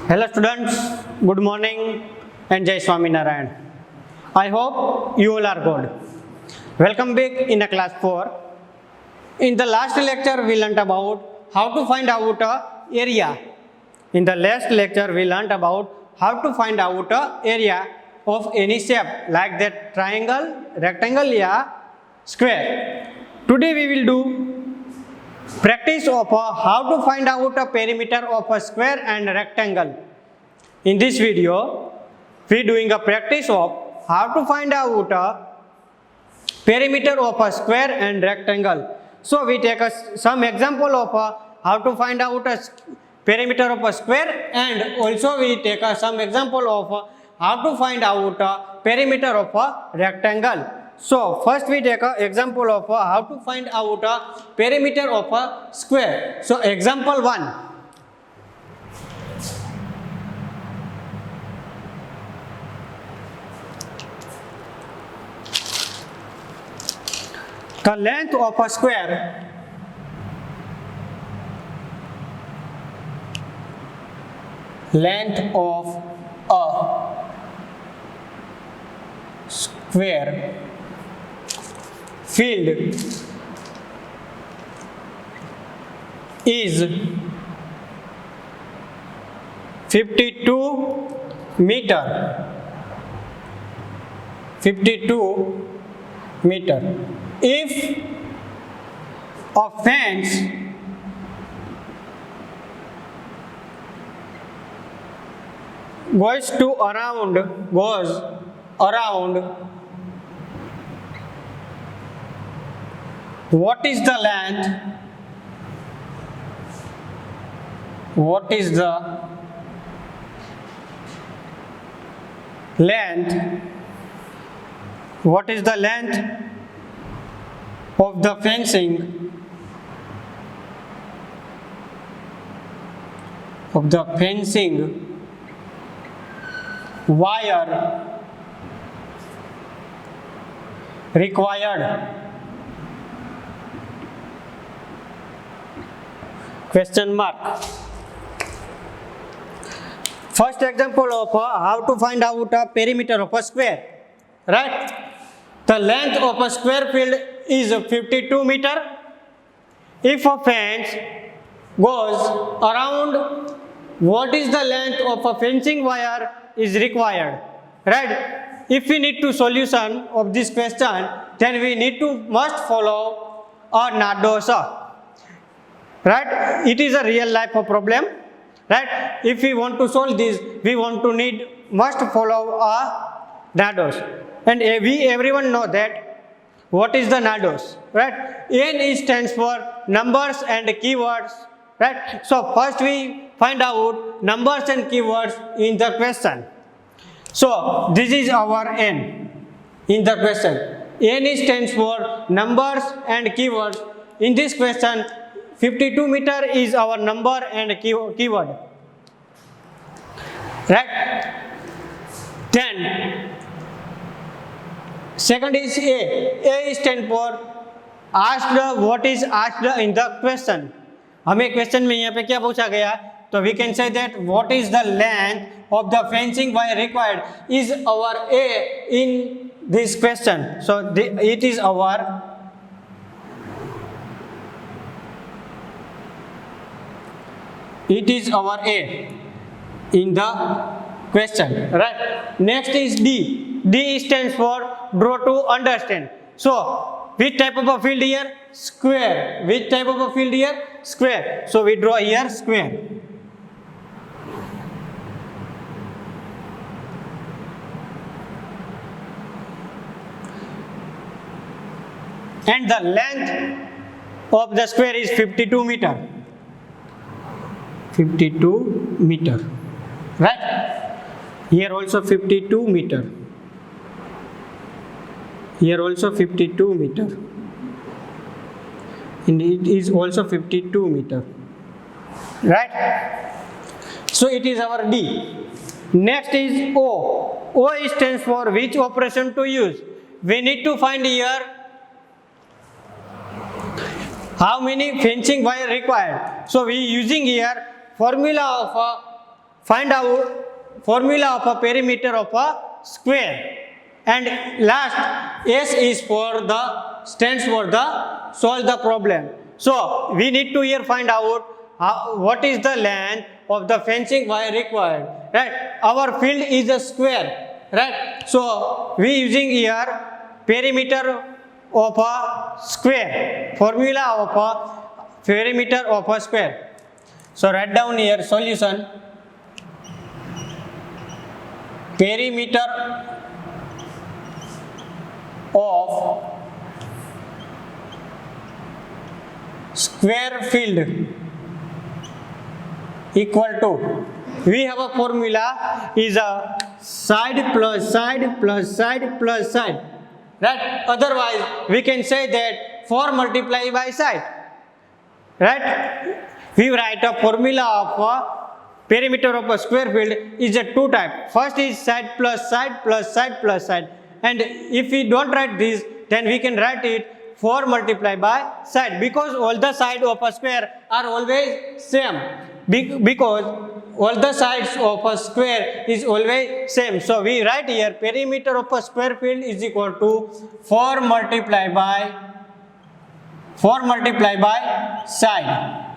Hello students, good morning and Jai Swaminarayan. I hope you all are good. Welcome back in a class 4. In the last lecture we learnt about how to find out a area. In the last lecture we learnt about how to find out a area of any shape like that triangle, rectangle or square. Today we will do practice of how to find out a perimeter of a square and rectangle. In this video, we are doing a practice of how to find out a perimeter of a square and rectangle. So we take some example of how to find out a perimeter of a square, and also we take some example of how to find out a perimeter of a rectangle. So first we take an example of how to find out a perimeter of a square. So example 1. The length of a square field is 52 meter. If a fence goes around what is the length of the fencing wire required? Question mark. First example of how to find out a perimeter of a square, right? The length of a square field is 52 meter. If a fence goes around, what is the length of a fencing wire is required, right? If we need to solution of this question, then we must follow a Nadosa. Right? It is a real life problem. Right? If we want to solve this, we must follow a NADOS. And everyone know that what is the NADOS. Right? N stands for numbers and keywords. Right? So first we find out numbers and keywords in the question. So this is our N in the question. N stands for numbers and keywords. In this question, 52 meter is our number and keyword, right? Then second is A stands for asked. What is asked in the question? हमें question में यहाँ पे क्या पूछा गया? तो we can say that what is the length of the fencing wire required is our A in this question. So it is our A in the question, right? Next is D. D stands for draw to understand. So which type of a field here? Square. Which type of a field here? Square. So we draw here square. And the length of the square is 52 meter. 52 meter, right? Here also 52 meter. Here also 52 meter. And it is also 52 meter, right? So it is our D. Next is O. O stands for which operation to use. We need to find here how many fencing wire required. So we using here formula of find out formula of a perimeter of a square. And last, S is for the stands for the solve the problem. So we need to here find out what is the length of the fencing wire required, right? Our field is a square, right? So we using here perimeter of a square, formula of a perimeter of a square. So write down here solution. Perimeter of square field equal to, we have a formula is a side plus side plus side plus side, right? Otherwise we can say that 4 multiplied by side, right? We write a formula of a perimeter of a square field is a two type. First is side plus side plus side plus side, and if we don't write this, then we can write it 4 multiplied by side, because all the sides of a square are always same, because all the sides of a square is always same. So we write here perimeter of a square field is equal to 4 multiplied by side.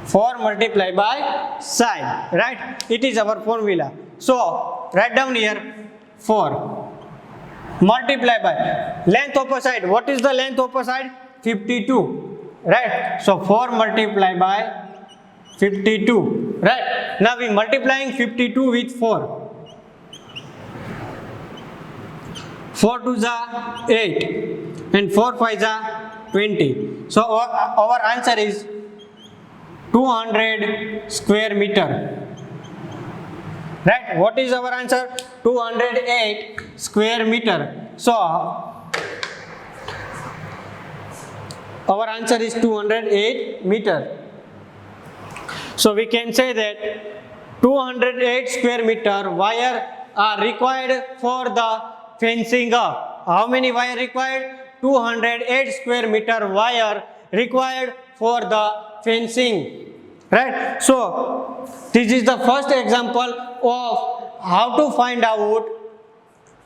4 multiplied by side, right? It is our formula. So write down here 4 multiply by length of a side. What is the length of a side? 52, right? So 4 multiply by 52, right? Now we multiplying 52 with 4. 4 to the 8 and 4 5 the 20. So our answer is 200 square meter. Right? What is our answer? 208 square meter. So our answer is 208 meter. So we can say that 208 square meter wire are required for the fencing. How many wire required? 208 square meter wire required for the fencing. Right? So this is the first example of how to find out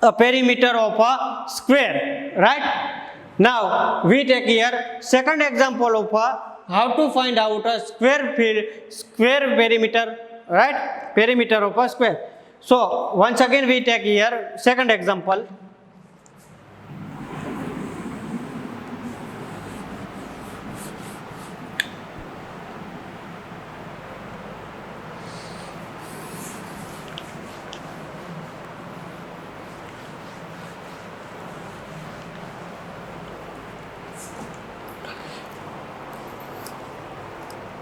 a perimeter of a square. Right? Now we take here second example of how to find out a square perimeter, right? Perimeter of a square. So once again we take here second example.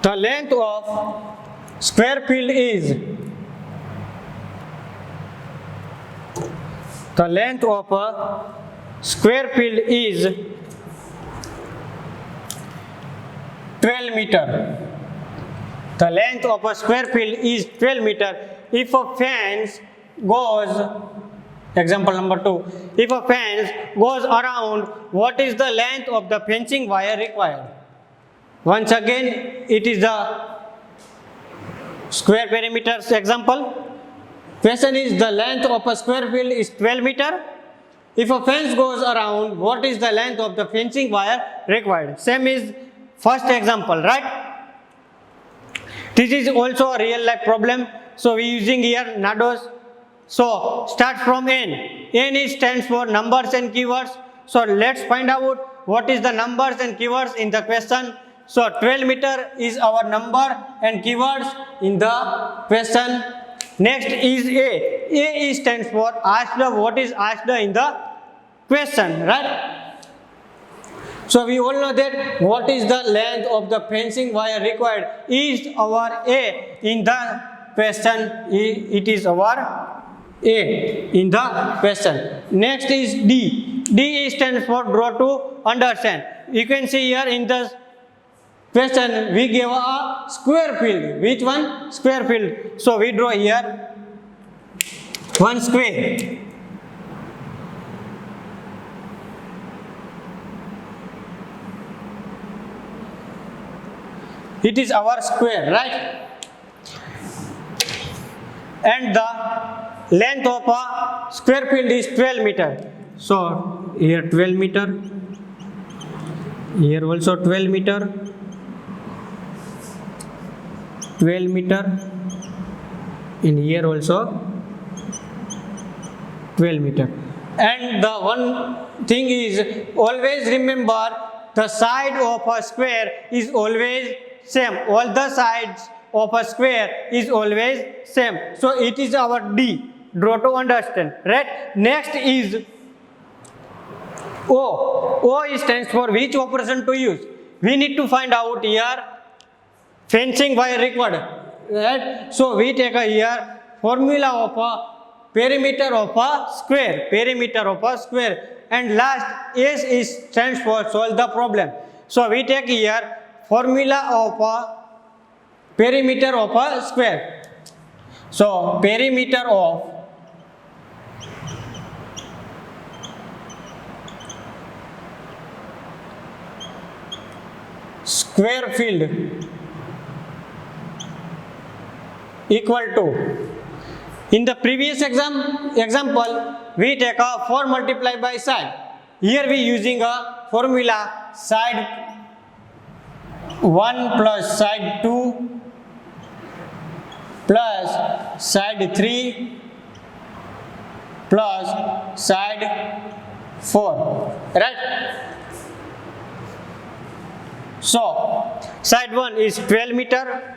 The length of square field is 12 meter. The length of a square field is 12 meter. If a fence goes, example number 2, if a fence goes around, what is the length of the fencing wire required? Once again, it is the square perimeters example. Question is, the length of a square field is 12 meter. If a fence goes around, what is the length of the fencing wire required? Same is first example, right? This is also a real life problem. So we using here NADOS. So start from N. N is stands for numbers and keywords. So let's find out what is the numbers and keywords in the question. So 12 meter is our number and keywords in the question. Next is A. A is stands for asked. What is asked in the question, right? So we all know that what is the length of the fencing wire required is our A in the question. It is our A in the question. Next is D. D stands for draw to understand. You can see here in the question we gave a square field. Which one? Square field. So we draw here one square. It is our square, right? and the length of a square field is 12 meter. So here 12 meter, here also 12 meter, 12 meter, and here also 12 meter. And the one thing is, always remember the side of a square is always same. All the sides of a square is always same. So it is our D. Draw to understand, right? Next is O. O stands for which operation to use. We need to find out here fencing wire required, right? So we take a here formula of a perimeter of a square, perimeter of a square, and last S is stands for solve the problem. So we take here formula of a perimeter of a square. So perimeter of square field equal to, in the previous example we take a 4 multiplied by side. Here we using a formula side 1 plus side 2 plus side 3 plus side 4, right? So side 1 is 12 meter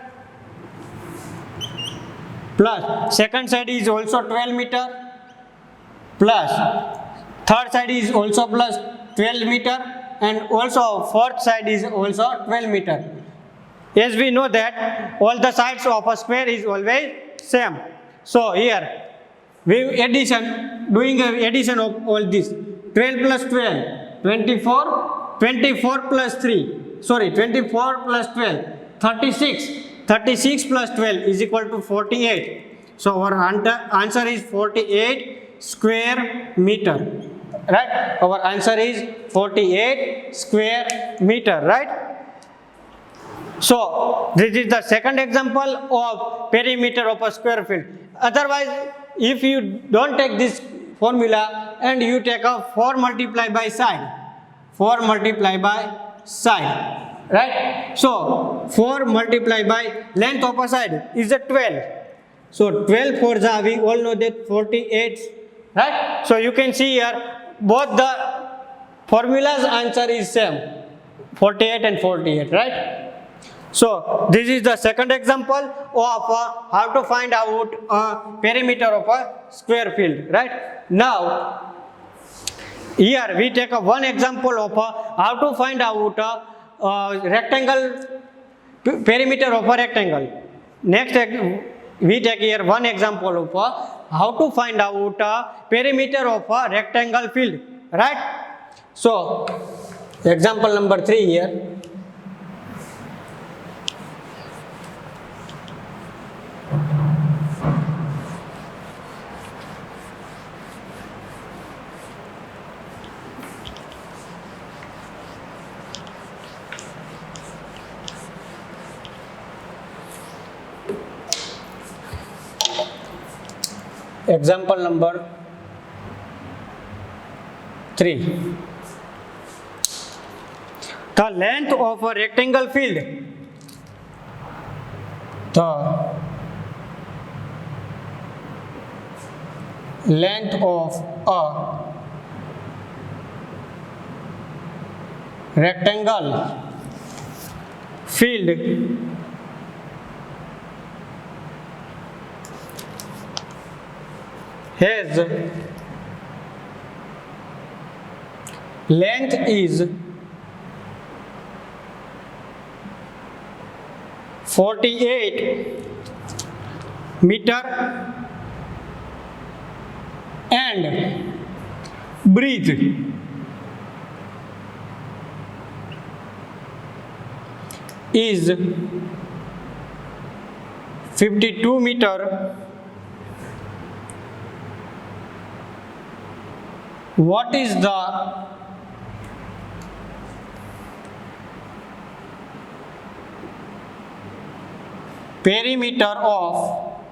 plus second side is also 12 meter plus third side is also plus 12 meter, and also fourth side is also 12 meter. As we know that all the sides of a square is always same. So here we doing an addition of all this. 12 plus 12, 24, 24 plus 3, sorry 24 plus 12, 36, 36 plus 12 is equal to 48. So our answer is 48 square meter, right? Our answer is 48 square meter, right? So this is the second example of perimeter of a square field. Otherwise, if you don't take this formula and you take a 4 multiplied by side, 4 multiplied by side, right? So 4 multiplied by length of a side is a 12. So 12 for the, we all know that 48, right? So you can see here both the formulas answer is same, 48 and 48, right? So this is the second example of how to find out perimeter of a square field, right? Now here we take one example of how to find out rectangle, perimeter of a rectangle. Next we take here one example of how to find out perimeter of a rectangle field, right? So example number 3 here. Example number 3. The length of a rectangle field. The length of a rectangle field has length is 48 meter and breadth is 52 meter. What is the perimeter of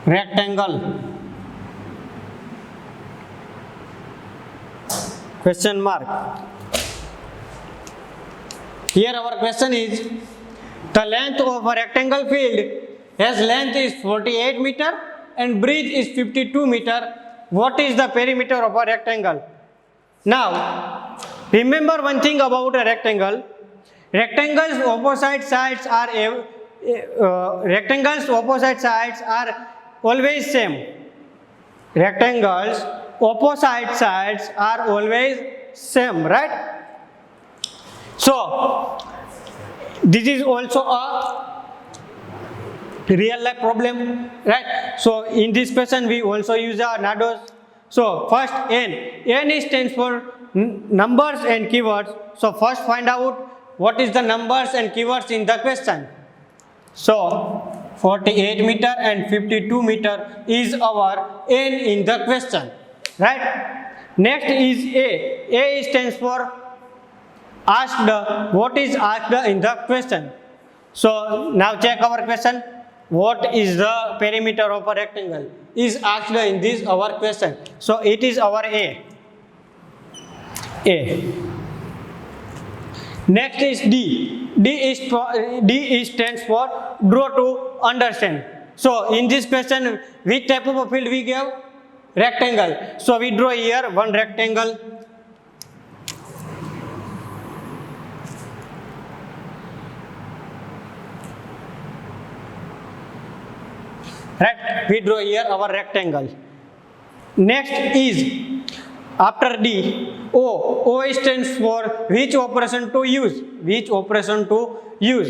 rectangle? Question mark. Here our question is, the length of a rectangle field has length is 48 meter and breadth is 52 meter. What is the perimeter of a rectangle? Now, remember one thing about a rectangle. Rectangles opposite sides are always same. Rectangles opposite sides are always same, right? So this is also a real life problem, right? So in this question we also use our NADOS. So first N stands for numbers and keywords. So first find out what is the numbers and keywords in the question. So 48 meter and 52 meter is our N in the question, right? Next is A stands for asked. What is asked in the question? So now check our question. What is the perimeter of a rectangle? Is asked in this our question. So it is our A. Next is D. D stands for draw to understand. So in this question, which type of a field we give? Rectangle. So we draw here one rectangle. Right? We draw here our rectangle. Next is after D, O stands for which operation to use. Which operation to use.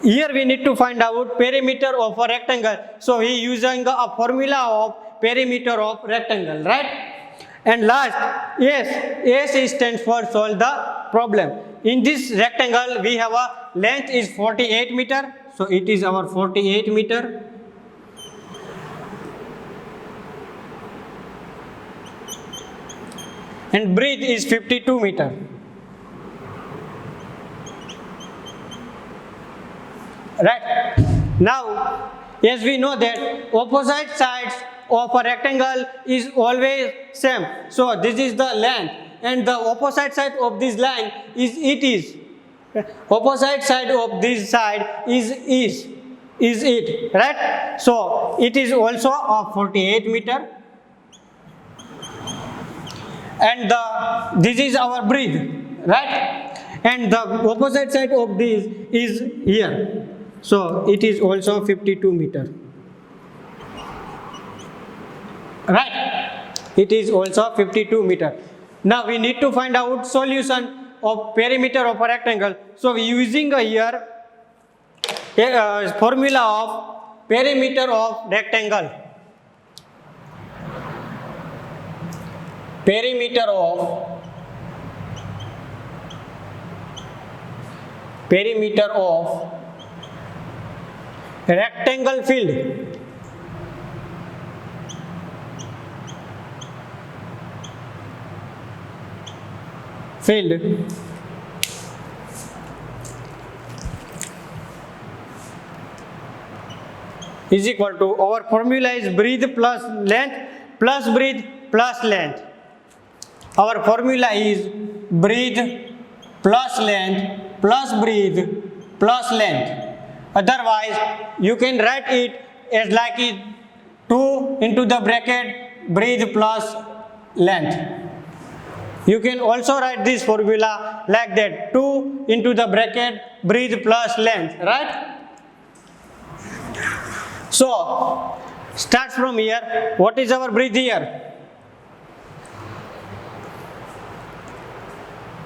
Here we need to find out perimeter of a rectangle. So we using a formula of perimeter of rectangle, right? And last, S stands for solve the problem. In this rectangle we have a length is 48 meter. So it is our 48 meter. And breadth is 52 meter. Right? Now, as we know that opposite sides of a rectangle is always same. So this is the length, and the opposite side of this line is opposite side of this side is it, right? So it is also a 48 meter. And this is our breadth, right? And the opposite side of this is here. So it is also 52 meter. Right? It is also 52 meter. Now we need to find out solution of perimeter of a rectangle. So we using here a formula of perimeter of rectangle. Perimeter of rectangle field. Is equal to, our formula is breadth plus length plus breadth plus length. Our formula is breadth plus length plus breadth plus length. Otherwise, you can write it as like it 2 into the bracket breadth plus length. You can also write this formula like that, 2 into the bracket breadth plus length, right? So, start from here. What is our breadth here?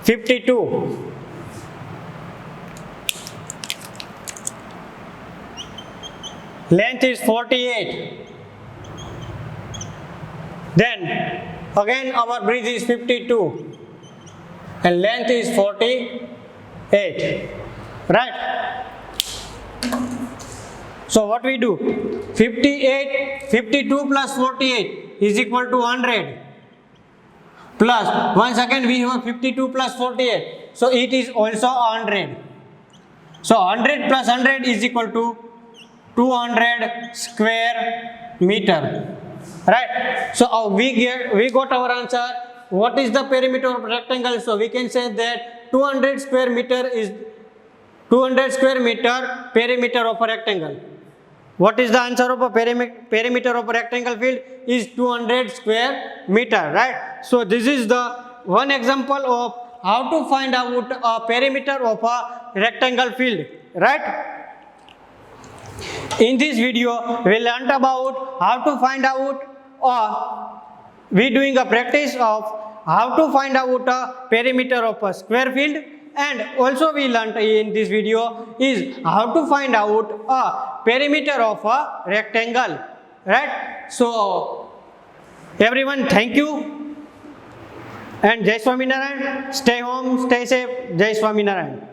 52. Length is 48. Then again our breadth is 52 and length is 48. Right? So what we do? 52 plus 48 is equal to 100. Plus, once again we have 52 plus 48. So it is also 100. So 100 plus 100 is equal to 200 square meter. Right? So we got our answer. What is the perimeter of rectangle? So we can say that 200 square meter is 200 square meter perimeter of a rectangle. What is the answer of a perimeter of a rectangle field? Is 200 square meter, right? So this is the one example of how to find out a perimeter of a rectangle field, right? In this video, we learned about how to find out, or we doing a practice of how to find out a perimeter of a square field, and also we learned in this video is how to find out a perimeter of a rectangle, right? So everyone, thank you and Jai Swaminarayan. Stay home, stay safe. Jai Swaminarayan.